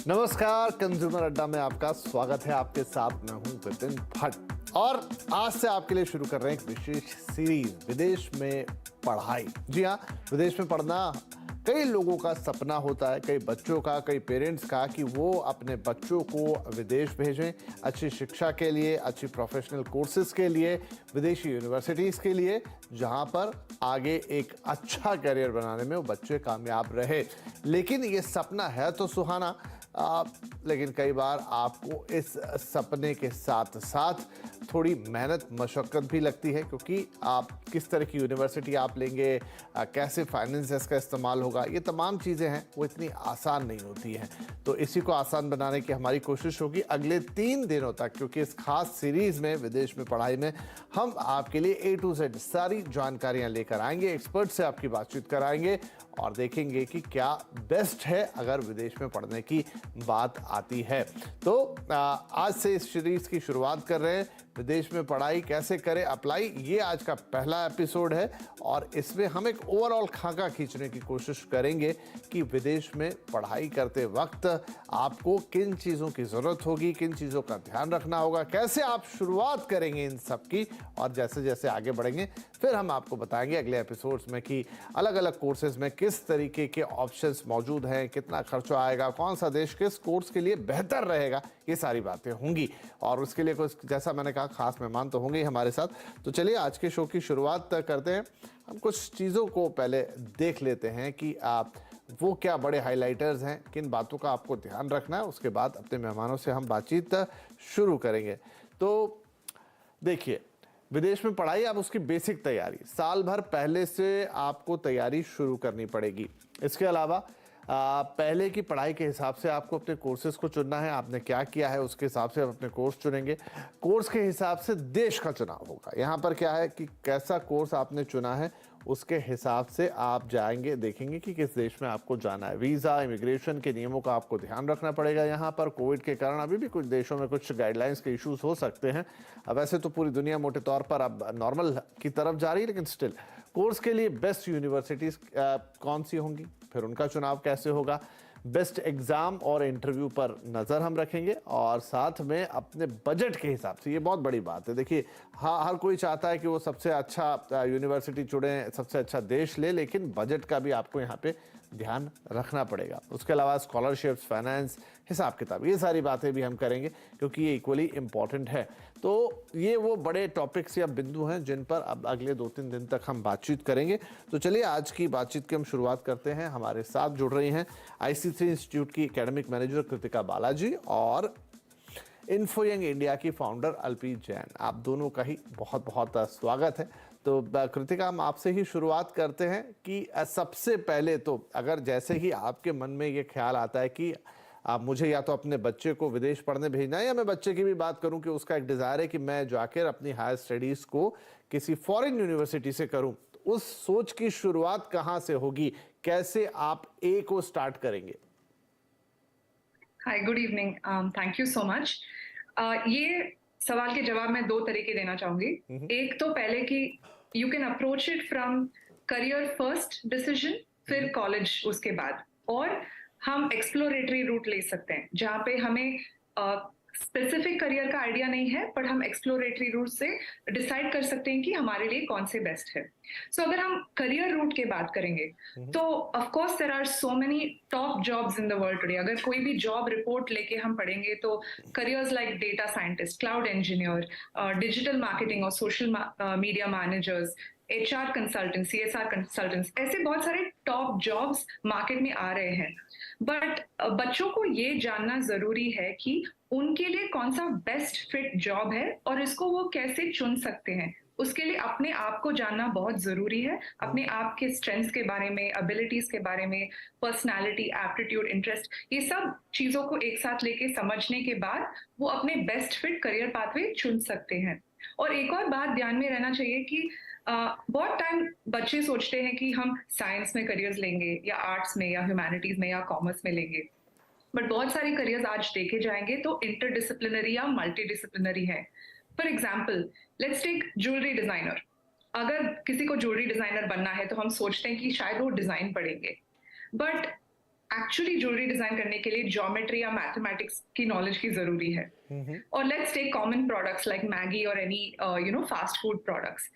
नमस्कार, कंज्यूमर अड्डा में आपका स्वागत है। आपके साथ मैं हूं विपिन भट्ट और आज से आपके लिए शुरू कर रहे हैं एक विशेष सीरीज, विदेश में पढ़ाई। जी हाँ, विदेश में पढ़ना कई लोगों का सपना होता है, कई बच्चों का, कई पेरेंट्स का, कि वो अपने बच्चों को विदेश भेजें अच्छी शिक्षा के लिए, अच्छी प्रोफेशनल कोर्सेज के लिए, विदेशी यूनिवर्सिटीज़ के लिए, जहाँ पर आगे एक अच्छा करियर बनाने में वो बच्चे कामयाब रहे। लेकिन ये सपना है तो सुहाना, लेकिन कई बार आपको इस सपने के साथ साथ थोड़ी मेहनत मशक्क़त भी लगती है, क्योंकि आप किस तरह की यूनिवर्सिटी आप लेंगे, कैसे फाइनेंसेस का इस्तेमाल होगा, ये तमाम चीज़ें हैं वो इतनी आसान नहीं होती हैं। तो इसी को आसान बनाने की हमारी कोशिश होगी अगले 3 दिनों तक, क्योंकि इस खास सीरीज़ में विदेश में पढ़ाई में हम आपके लिए A to Z सारी जानकारियाँ लेकर आएंगे, एक्सपर्ट से आपकी बातचीत कराएंगे और देखेंगे कि क्या बेस्ट है अगर विदेश में पढ़ने की बात आती है। तो आज से इस सीरीज की शुरुआत कर रहे हैं, विदेश में पढ़ाई कैसे करें अप्लाई। ये आज का पहला एपिसोड है और इसमें हम एक ओवरऑल खाका खींचने की कोशिश करेंगे कि विदेश में पढ़ाई करते वक्त आपको किन चीज़ों की ज़रूरत होगी, किन चीज़ों का ध्यान रखना होगा, कैसे आप शुरुआत करेंगे इन सब की, और जैसे जैसे आगे बढ़ेंगे फिर हम आपको बताएंगे अगले एपिसोड्स में कि अलग अलग कोर्सेज में किस तरीके के ऑप्शंस मौजूद हैं, कितना खर्चा आएगा, कौन सा देश किस कोर्स के लिए बेहतर रहेगा, ये सारी बातें होंगी। और उसके लिए कुछ, जैसा मैंने कहा, खास मेहमान तो होंगे ही हमारे साथ। तो चलिए आज के शो की शुरुआत करते हैं। हम कुछ चीज़ों को पहले देख लेते हैं कि आप वो क्या बड़े हाइलाइटर्स हैं, किन बातों का आपको ध्यान रखना है। उसके बाद अपने मेहमानों से हम बातचीत शुरू करेंगे। तो देखिए, विदेश में पढ़ाई, अब उसकी बेसिक तैयारी साल भर पहले से आपको तैयारी शुरू करनी पड़ेगी। इसके अलावा पहले की पढ़ाई के हिसाब से आपको अपने कोर्सेज को चुनना है। आपने क्या किया है उसके हिसाब से आप अपने कोर्स चुनेंगे। कोर्स के हिसाब से देश का चुनाव होगा। यहाँ पर क्या है कि कैसा कोर्स आपने चुना है उसके हिसाब से आप जाएंगे, देखेंगे कि किस देश में आपको जाना है। वीज़ा, इमिग्रेशन के नियमों का आपको ध्यान रखना पड़ेगा। यहाँ पर कोविड के कारण अभी भी कुछ देशों में कुछ गाइडलाइंस के इश्यूज हो सकते हैं। अब वैसे तो पूरी दुनिया मोटे तौर पर अब नॉर्मल की तरफ जा रही है, लेकिन स्टिल कोर्स के लिए बेस्ट यूनिवर्सिटीज़ कौन सी होंगी, फिर उनका चुनाव कैसे होगा, बेस्ट एग्ज़ाम और इंटरव्यू पर नज़र हम रखेंगे, और साथ में अपने बजट के हिसाब से। ये बहुत बड़ी बात है। देखिए, हाँ, हर कोई चाहता है कि वो सबसे अच्छा यूनिवर्सिटी चुने, सबसे अच्छा देश ले, लेकिन बजट का भी आपको यहाँ पे ध्यान रखना पड़ेगा। उसके अलावा स्कॉलरशिप्स, फाइनेंस, हिसाब किताब, ये सारी बातें भी हम करेंगे क्योंकि ये इक्वली इम्पॉर्टेंट है। तो ये वो बड़े टॉपिक्स या बिंदु हैं जिन पर अब अगले 2-3 दिन तक हम बातचीत करेंगे। तो चलिए आज की बातचीत की हम शुरुआत करते हैं। हमारे साथ जुड़ रही हैं IC3 इंस्टीट्यूट की एकेडमिक मैनेजर कृतिका बालाजी और इन्फो यंग इंडिया की फाउंडर अल्पी जैन। आप दोनों का ही बहुत बहुत स्वागत है। तो कृतिका, हम आपसे ही शुरुआत करते हैं कि सबसे पहले तो अगर जैसे ही आपके मन में ये ख्याल आता है कि मुझे या तो अपने बच्चे को विदेश पढ़ने भेजना है, या मैं बच्चे की भी बात करूं कि उसका एक डिज़ायर है कि मैं जाकर अपनी हायर स्टडीज़ को किसी फॉरेन यूनिवर्सिटी से करूं, तो उस सोच की शुरुआत कहां से होगी, कैसे आप A को स्टार्ट करेंगे? Hi, good evening, thank you so much. ये सवाल के जवाब मैं 2 तरीके देना चाहूंगी। एक तो पहले कि you can approach it from career first decision, फिर कॉलेज उसके बाद, और हम एक्सप्लोरेटरी रूट ले सकते हैं जहाँ पे हमें स्पेसिफिक करियर का आइडिया नहीं है, पर हम एक्सप्लोरेटरी रूट से डिसाइड कर सकते हैं कि हमारे लिए कौन से बेस्ट है। सो अगर हम करियर रूट की बात करेंगे तो of course there are so many top jobs in the world today. अगर कोई भी जॉब रिपोर्ट लेके हम पढ़ेंगे तो careers like data scientist, cloud engineer, digital marketing और social media managers, HR consultant, CSR consultants, ऐसे बहुत सारे टॉप जॉब्स मार्केट में आ रहे हैं। बट बच्चों को ये जानना जरूरी है कि उनके लिए कौन सा बेस्ट फिट जॉब है और इसको वो कैसे चुन सकते हैं। उसके लिए अपने आप को जानना बहुत जरूरी है, अपने आप के स्ट्रेंथ्स के बारे में, एबिलिटीज के बारे में, पर्सनालिटी, एप्टीट्यूड, इंटरेस्ट, ये सब चीजों को एक साथ लेके समझने के बाद वो अपने बेस्ट फिट करियर पाथवे चुन सकते हैं। और एक और बात ध्यान में रहना चाहिए कि बहुत टाइम बच्चे सोचते हैं कि हम साइंस में करियर्स लेंगे या आर्ट्स में या ह्यूमैनिटीज में या कॉमर्स में लेंगे, बट बहुत सारे करियर्स आज देखे जाएंगे तो इंटरडिसिप्लिनरी या मल्टी डिसिप्लिनरी है। For example, let's take jewellery designer. अगर किसी को ज्वेलरी डिजाइनर बनना है तो हम सोचते हैं कि शायद वो डिजाइन पढ़ेंगे, बट एक्चुअली ज्वेलरी डिजाइन करने के लिए ज्योमेट्री या मैथमेटिक्स की नॉलेज की जरूरी है. और let's take common products like Maggi और any fast food products.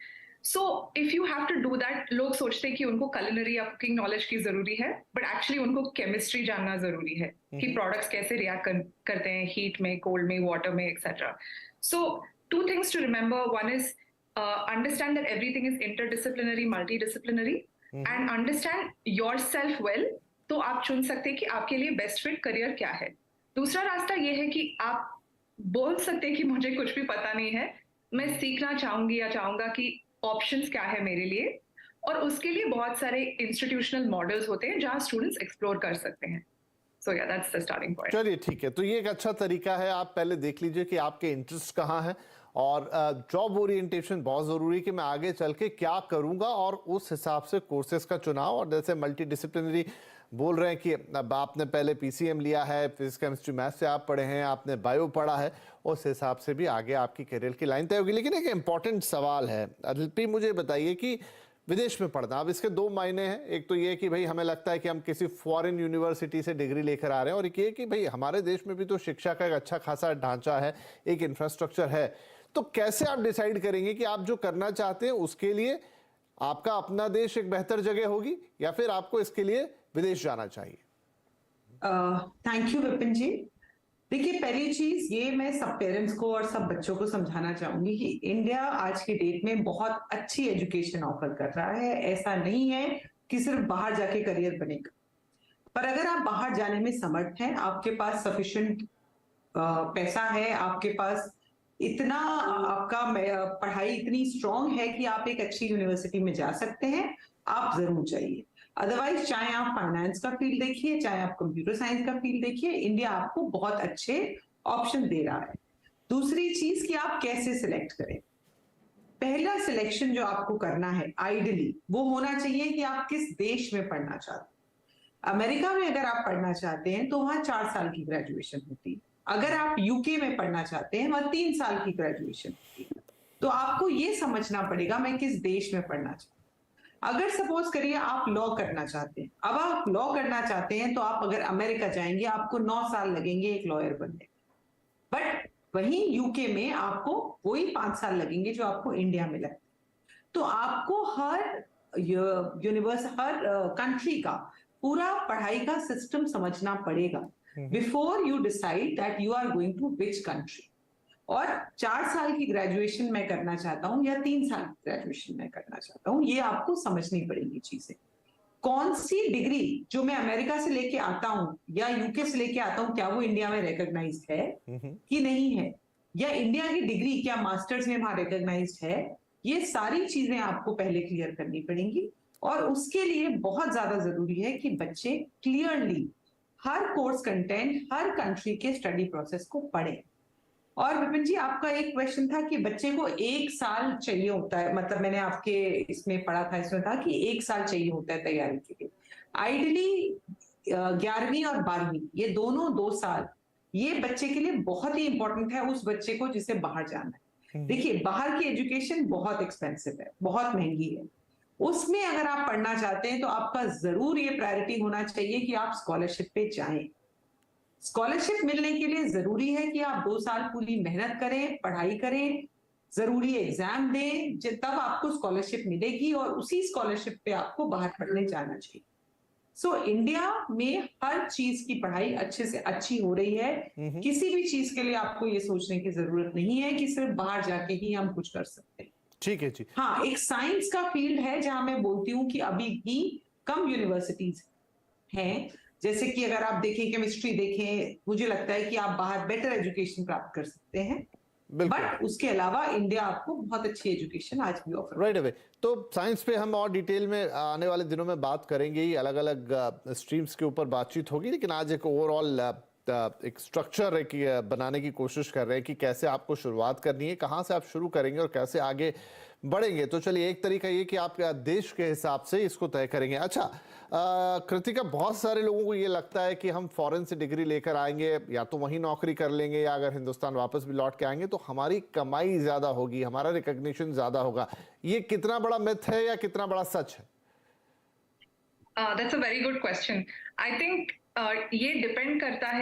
So if you have to do that, लोग सोचते हैं कि उनको culinary या कुकिंग नॉलेज की जरूरी है, बट एक्चुअली उनको केमिस्ट्री जानना जरूरी है कि प्रोडक्ट्स कैसे रिएक्ट करते हैं हीट में, कोल्ड में, वाटर में, etcetera. So two things to remember. One is understand that everything is interdisciplinary, multidisciplinary, and understand yourself well. तो आप चुन सकते हैं कि आपके लिए बेस्ट फिट करियर क्या है. दूसरा रास्ता ये है कि आप बोल सकते हैं कि मुझे कुछ भी पता नहीं है, मैं सीखना चाहूंगी या चाहूंगा कि ऑप्शंस क्या है मेरे लिए, और उसके लिए बहुत सारे इंस्टीट्यूशनल मॉडल्स होते हैं जहां स्टूडेंट्स एक्सप्लोर कर सकते हैं. सो या दैट्स द स्टार्टिंग पॉइंट. चलिए ठीक है, तो ये एक अच्छा तरीका है. आप पहले देख लीजिए कि आपके इंटरेस्ट कहाँ है, और जॉब ओरिएंटेशन बहुत ज़रूरी है कि मैं आगे चल के क्या करूँगा, और उस हिसाब से कोर्सेज का चुनाव. और जैसे मल्टी डिसिप्लिनरी बोल रहे हैं कि अब आपने पहले पीसीएम लिया है, फिजिक्स केमिस्ट्री मैथ से आप पढ़े हैं, आपने बायो पढ़ा है, उस हिसाब से भी आगे आपकी करियर की लाइन तय होगी. लेकिन एक इम्पॉर्टेंट सवाल है अदिति, मुझे बताइए कि विदेश में पढ़ना, अब इसके दो मायने हैं. एक तो ये कि भाई हमें लगता है कि हम किसी फॉरेन यूनिवर्सिटी से डिग्री लेकर आ रहे हैं, और एक ये कि भाई हमारे देश में भी तो शिक्षा का एक अच्छा खासा ढांचा है, एक इंफ्रास्ट्रक्चर है. तो कैसे आप डिसाइड करेंगे कि आप जो करना चाहते हैं उसके लिए आपका अपना देश एक बेहतर जगह होगी, या फिर आपको इसके लिए विदेश जाना चाहिए? थैंक यू विपिन जी. देखिए, पहली चीज ये मैं सब पेरेंट्स को और सब बच्चों को समझाना चाहूंगी कि इंडिया आज की डेट में बहुत अच्छी एजुकेशन ऑफर कर रहा है. ऐसा नहीं है कि सिर्फ बाहर जाके करियर बनेगा, पर अगर आप बाहर जाने में समर्थ हैं, आपके पास सफिशिएंट पैसा है, आपके पास इतना आपका पढ़ाई इतनी स्ट्रांग है कि आप एक अच्छी यूनिवर्सिटी में जा सकते हैं, आप जरूर जाइए. अदरवाइज चाहे आप फाइनेंस का फील्ड देखिए, चाहे आप कंप्यूटर साइंस का फील्ड देखिए, इंडिया आपको बहुत अच्छे ऑप्शन दे रहा है. दूसरी चीज कि आप कैसे सिलेक्ट करें. पहला सिलेक्शन जो आपको करना है आइडियली वो होना चाहिए कि आप किस देश में पढ़ना चाहते हैं. अमेरिका में अगर आप पढ़ना चाहते हैं तो वहां 4 साल की ग्रेजुएशन होती है. अगर आप यूके में पढ़ना चाहते हैं वहां 3 साल की ग्रेजुएशन होती है. तो आपको ये समझना पड़ेगा मैं किस देश में पढ़ना चाहता हूं. अगर सपोज करिए आप लॉ करना चाहते हैं, अब आप लॉ करना चाहते हैं तो आप अगर अमेरिका जाएंगे आपको 9 साल लगेंगे एक लॉयर बनने. बट वहीं यूके में आपको वही 5 साल लगेंगे जो आपको इंडिया में लगते. तो आपको हर हर कंट्री का पूरा पढ़ाई का सिस्टम समझना पड़ेगा before you decide that you are going to which country. और 4 साल की ग्रेजुएशन मैं करना चाहता हूं या 3 साल की ग्रेजुएशन मैं करना चाहता हूं, ये आपको समझनी पड़ेगी चीजें. कौन सी डिग्री जो मैं अमेरिका से लेके आता हूं या यूके से लेके आता हूं, क्या वो इंडिया में रिकॉग्नाइज्ड है कि नहीं है, या इंडिया की डिग्री क्या मास्टर्स में वहां रिकॉग्नाइज्ड है, ये सारी चीजें आपको पहले क्लियर करनी पड़ेंगी. और उसके लिए बहुत ज्यादा जरूरी है कि बच्चे क्लियरली हर कोर्स कंटेंट, हर कंट्री के स्टडी प्रोसेस को पढ़ें. और विपिन जी, आपका एक क्वेश्चन था कि बच्चे को 1 साल चाहिए होता है, मतलब मैंने आपके इसमें पढ़ा था, इसमें था कि 1 साल चाहिए होता है तैयारी के लिए. आइडियली 11वीं और 12वीं ये दोनों 2 साल ये बच्चे के लिए बहुत ही इंपॉर्टेंट है, उस बच्चे को जिसे बाहर जाना है. देखिए, बाहर की एजुकेशन बहुत एक्सपेंसिव है, बहुत महंगी है. उसमें अगर आप पढ़ना चाहते हैं तो आपका जरूर ये प्रायोरिटी होना चाहिए कि आप स्कॉलरशिप पे जाएं. स्कॉलरशिप मिलने के लिए जरूरी है कि आप 2 साल पूरी मेहनत करें, पढ़ाई करें, जरूरी एग्जाम दें, तब आपको स्कॉलरशिप मिलेगी और उसी स्कॉलरशिप पे आपको बाहर पढ़ने जाना चाहिए. सो इंडिया में हर चीज की पढ़ाई अच्छे से अच्छी हो रही है. किसी भी चीज के लिए आपको ये सोचने की जरूरत नहीं है कि सिर्फ बाहर जाके ही हम कुछ कर सकते हैं. ठीक है जी. हाँ, एक साइंस का फील्ड है जहां मैं बोलती हूँ कि अभी भी कम यूनिवर्सिटीज हैं. जैसे कि अगर आप देखें, केमिस्ट्री देखें, मुझे लगता है कि आप बाहर बेटर एजुकेशन प्राप्त कर सकते हैं. बट उसके अलावा इंडिया आपको बहुत अच्छी एजुकेशन आज भी ऑफर. Right away. तो साइंस पे हम और डिटेल में आने वाले दिनों में बात करेंगे ही, अलग अलग स्ट्रीम्स के ऊपर बातचीत होगी. लेकिन आज एक ओवरऑल एक स्ट्रक्चर बनाने की कोशिश कर रहे हैं कि कैसे आपको शुरुआत करनी है, कहाँ से आप शुरू करेंगे और कैसे आगे बढ़ेंगे. तो चलिए, एक तरीका ये कि आप देश के हिसाब से इसको तय करेंगे. अच्छा कृतिका, बहुत सारे लोगों को ये लगता है कि हम फॉरेन से डिग्री लेकर आएंगे, या तो वहीं नौकरी कर लेंगे, या अगर हिंदुस्तान वापस भी लौट के आएंगे तो हमारी कमाई ज्यादा होगी, हमारा रिकॉग्निशन ज्यादा होगा. ये कितना बड़ा मिथ है या कितना बड़ा सच है? That's a very good question. I think ये डिपेंड करता है